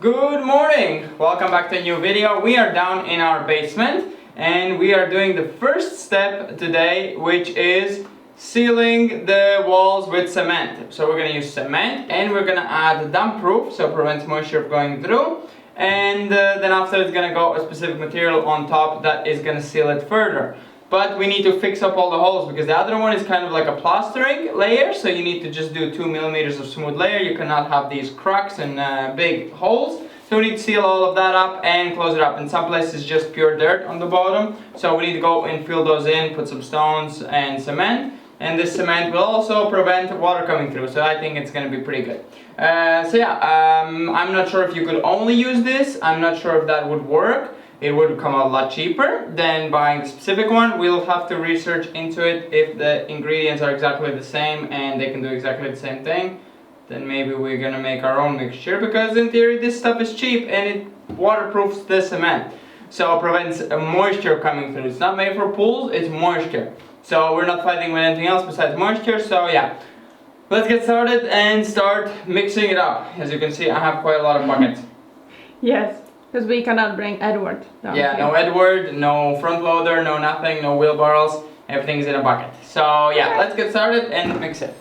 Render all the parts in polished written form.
Good morning! Welcome back to a new video. We are down in our basement and we are doing the first step today, which is sealing the walls with cement. So we're going to use cement and we're going to add damp proof, so it prevents moisture from going through. And then after it's going to go a specific material on top that is going to seal it further. But we need to fix up all the holes because the other one is kind of like a plastering layer, so you need to just do 2 millimeters of smooth layer. You cannot have these cracks and big holes. So we need to seal all of that up and close it up. In some places just pure dirt on the bottom, so we need to go and fill those in, put some stones and cement. And this cement will also prevent water coming through, so I think it's going to be pretty good. I'm not sure if you could only use this. I'm not sure if that would work. It would come a lot cheaper than buying the specific one. We'll have to research into it. If the ingredients are exactly the same and they can do exactly the same thing, then maybe we're gonna make our own mixture, because in theory this stuff is cheap and it waterproofs the cement, so it prevents moisture coming through. It's not made for pools, it's moisture, so we're not fighting with anything else besides moisture. So yeah, let's get started and start mixing it up. As you can see, I have quite a lot of buckets. Yes, because we cannot bring Edward down yeah, here. No Edward, no front loader, no nothing, no wheelbarrows, everything's in a bucket. So yeah, let's get started and mix it.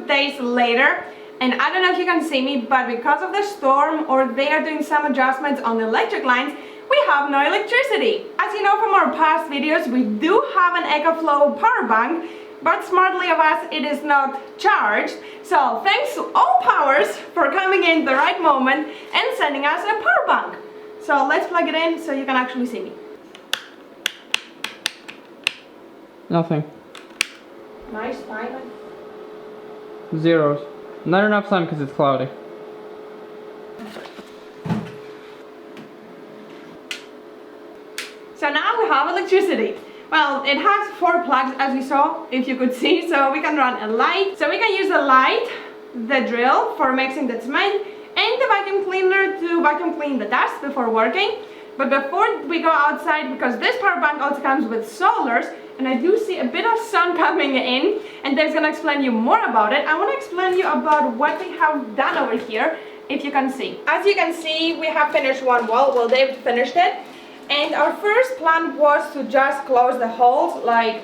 Days later, and I don't know if you can see me, but because of the storm, or they are doing some adjustments on the electric lines, we have no electricity. As you know from our past videos, we do have an EcoFlow power bank, but smartly of us, it is not charged. So thanks to AllPowers for coming in the right moment and sending us a power bank. So let's plug it in so you can actually see me. Nothing. Nice, fine. Zeros. Not enough sun because it's cloudy. So now we have electricity. Well, it has 4 plugs, as you saw, if you could see, so we can run a light. So we can use the light, the drill for mixing the cement, and the vacuum cleaner to vacuum clean the dust before working. But before we go outside, because this power bank also comes with solars, and I do see a bit of sun coming in, and Dave's gonna explain you more about it. I want to explain you about what we have done over here, if you can see. As you can see, we have finished one wall. Well, Dave finished it, and our first plan was to just close the holes, like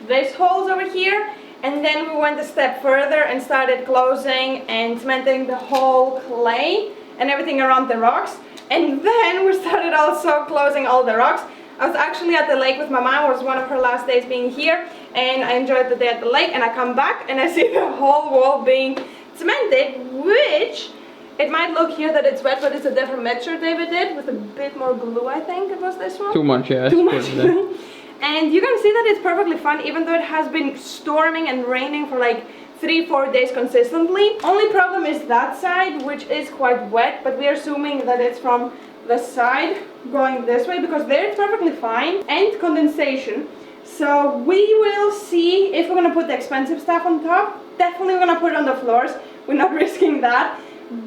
these holes over here, and then we went a step further and started closing and cementing the whole clay and everything around the rocks. And then we started also closing all the rocks. I was actually at the lake with my mom. It was one of her last days being here, and I enjoyed the day at the lake, and I come back and I see the whole wall being cemented, which it might look here that it's wet, but it's a different mixture David did with a bit more glue. I think it was this one. Too much, yeah. Too much glue. And you can see that it's perfectly fine, even though it has been storming and raining for like 3-4 days consistently. Only problem is that side, which is quite wet, but we are assuming that it's from the side going this way, because there it's perfectly fine, and condensation. So we will see if we're gonna put the expensive stuff on top. Definitely we're gonna put it on the floors. We're not risking that,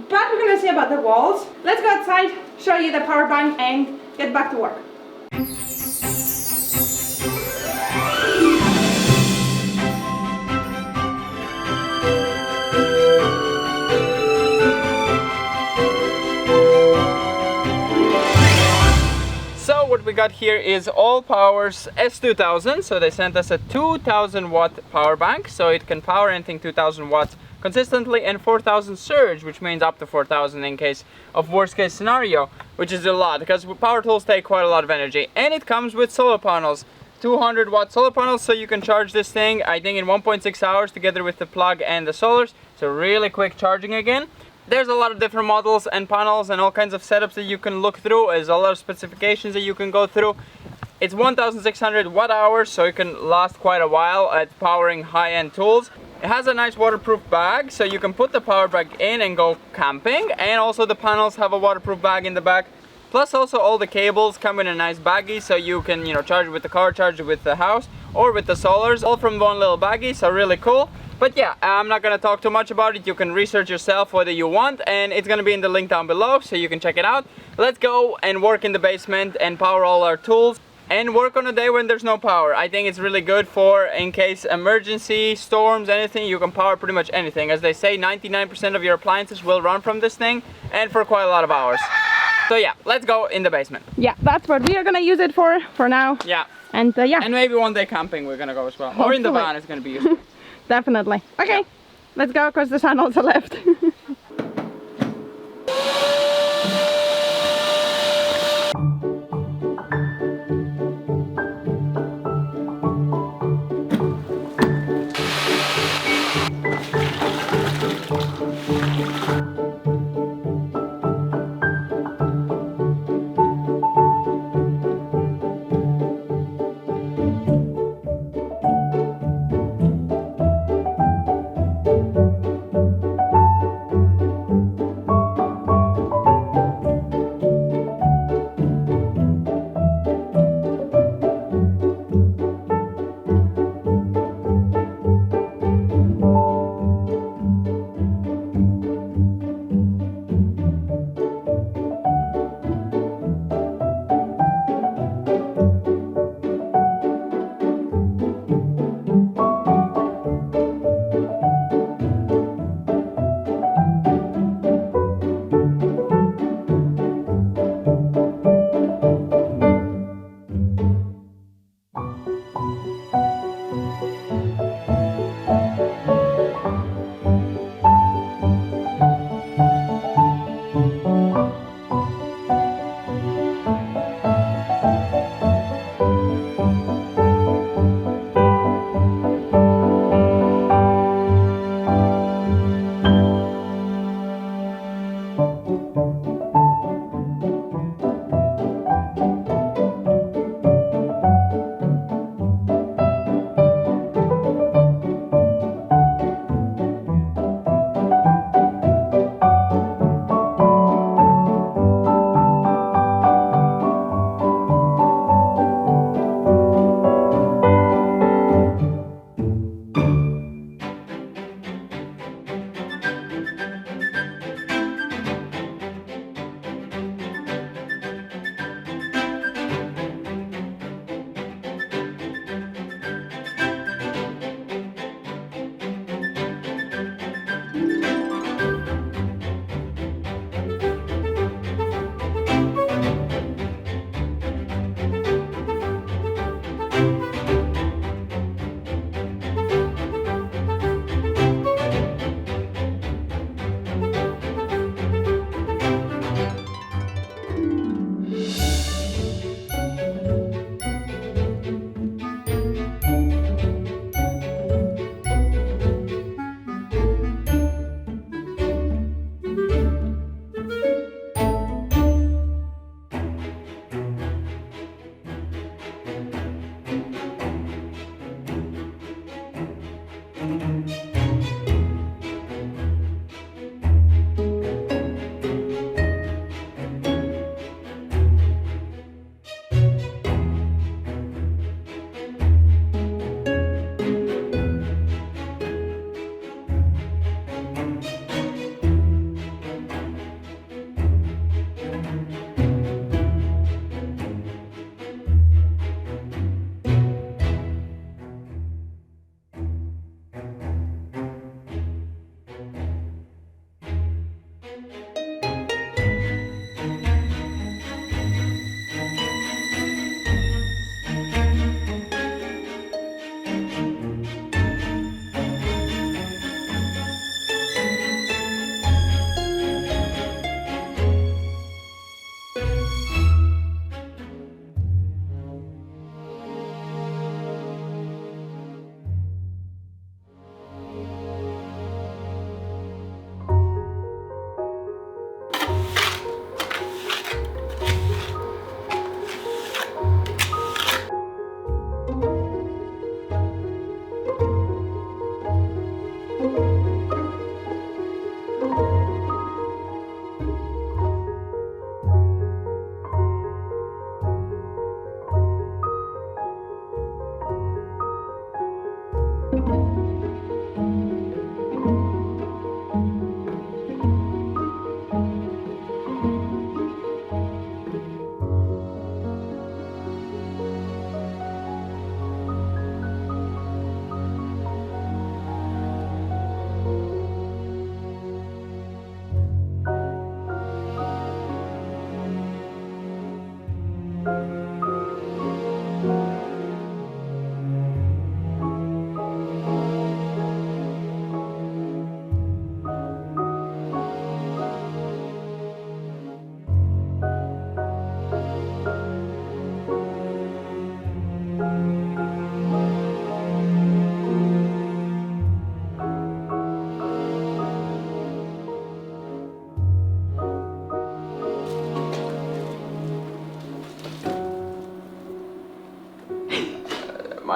but we're gonna see about the walls. Let's go outside, show you the power bank, and get back to work. So what we got here is AllPowers S2000. So they sent us a 2000 watt power bank, so it can power anything 2000 watts consistently, and 4000 surge, which means up to 4000 in case of worst case scenario, which is a lot because power tools take quite a lot of energy. And it comes with solar panels, 200 watt solar panels, so you can charge this thing I think in 1.6 hours together with the plug and the solars. So really quick charging again. There's a lot of different models and panels and all kinds of setups that you can look through. There's a lot of specifications that you can go through. It's 1600 watt hours, so it can last quite a while at powering high-end tools. It has a nice waterproof bag, so you can put the power bank in and go camping, and also the panels have a waterproof bag in the back. Plus also all the cables come in a nice baggie, so you can, charge it with the car, charge it with the house, or with the solars, all from one little baggie, so really cool. But yeah, I'm not gonna talk too much about it. You can research yourself whether you want, and it's gonna be in the link down below, so you can check it out. Let's go and work in the basement and power all our tools and work on a day when there's no power. I think it's really good for in case emergency, storms, anything. You can power pretty much anything. As they say, 99% of your appliances will run from this thing, and for quite a lot of hours. So yeah, let's go in the basement. Yeah, that's what we are gonna use it for now. Yeah. And yeah. And maybe one day camping we're gonna go as well. Hopefully. Or in the van it's gonna be useful. Definitely. Okay, let's go because the sun also left.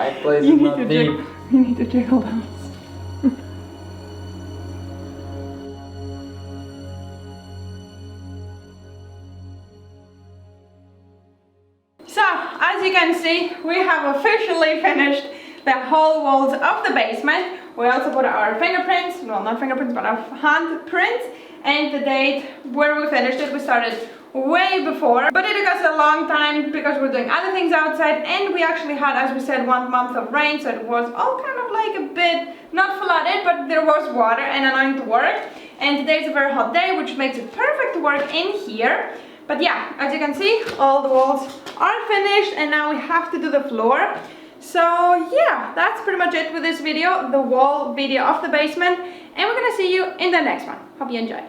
My place is not deep. You need to jiggle those. So, as you can see, we have officially finished the whole walls of the basement. We also put our fingerprints, well, not fingerprints, but our handprints, and the date where we finished it. We started way before, but it took us a long time because we're doing other things outside, and we actually had, as we said, 1 month of rain, so it was all kind of like a bit, not flooded, but there was water and annoying to work. And today's a very hot day, which makes it perfect to work in here. But yeah, as you can see, all the walls are finished, and now we have to do the floor. So yeah, that's pretty much it with this video, the wall video of the basement, and we're gonna see you in the next one. Hope you enjoy.